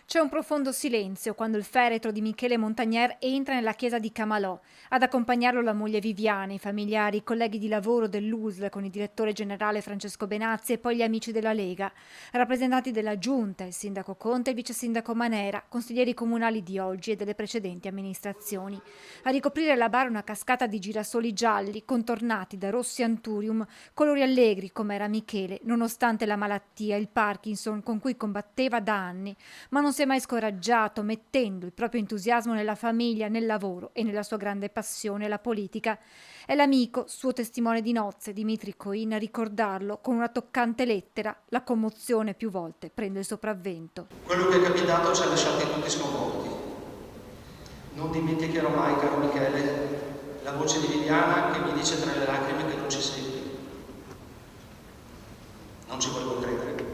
C'è un profondo silenzio quando il feretro di Michele Montagnier entra nella chiesa di Camalò. Ad accompagnarlo la moglie Viviana, i familiari, i colleghi di lavoro dell'USL con il direttore generale Francesco Benazzi e poi gli amici della Lega, rappresentanti della Giunta, il sindaco Conte e il vice sindaco Manera, consiglieri comunali di oggi e delle precedenti amministrazioni. A ricoprire la bara una cascata di girasoli gialli contornati da rossi anturium, colori allegri come era Michele, nonostante la malattia, il Parkinson con cui combatteva da anni, ma non si è mai scoraggiato, mettendo il proprio entusiasmo nella famiglia, nel lavoro e nella sua grande passione, la politica. È l'amico, suo testimone di nozze, Dmitry Coin, a ricordarlo con una toccante lettera. La commozione più volte prende il sopravvento. Quello che è capitato ci ha lasciati tutti sconvolti. Non dimenticherò mai, caro Michele, la voce di Viviana che mi dice tra le lacrime che non ci sei più. Non ci voglio credere.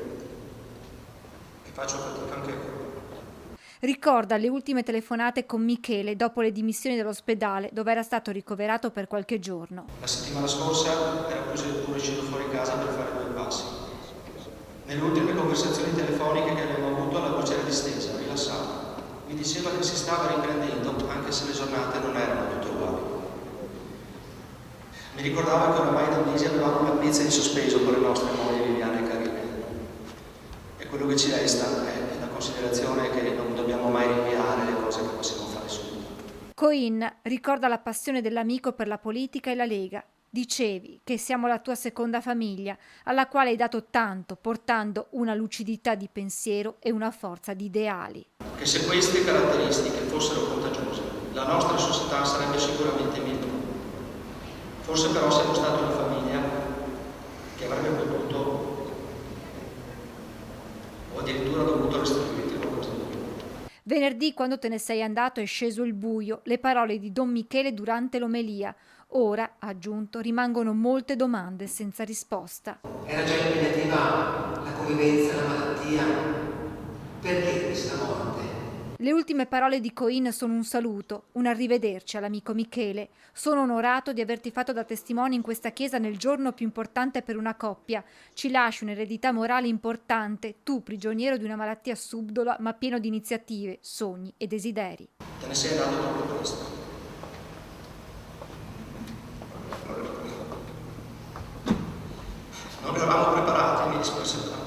E faccio fatica anche io. Ricorda le ultime telefonate con Michele dopo le dimissioni dall'ospedale dove era stato ricoverato per qualche giorno. La settimana scorsa ero pure uscito fuori casa per fare due passi. Nelle ultime conversazioni telefoniche che abbiamo avuto la voce era distesa, rilassata. Mi diceva che si stava riprendendo anche se le giornate non erano tutte uguali. Mi ricordava che oramai da mesi avevamo una pizza in sospeso con le nostre mogli Viviana e Carine. E quello che ci resta è la considerazione che non dobbiamo mai rinviare le cose che possiamo fare subito. Coin ricorda la passione dell'amico per la politica e la Lega. Dicevi che siamo la tua seconda famiglia, alla quale hai dato tanto, portando una lucidità di pensiero e una forza di ideali. Che se queste caratteristiche fossero contagiose, la nostra società sarebbe sicuramente migliore. Forse però siamo stati una famiglia che avrebbe potuto o addirittura dovuto restringere qualcosa di più. Venerdì, quando te ne sei andato, è sceso il buio, le parole di Don Michele durante l'omelia. Ora, ha aggiunto, rimangono molte domande senza risposta. Era già impegnativa la convivenza, la malattia. Perché questa morte? Le ultime parole di Coin sono un saluto, un arrivederci all'amico Michele. Sono onorato di averti fatto da testimone in questa chiesa nel giorno più importante per una coppia. Ci lasci un'eredità morale importante, tu prigioniero di una malattia subdola ma pieno di iniziative, sogni e desideri. Te ne sei andato troppo presto. Non eravamo preparati, mi dispiace tanto.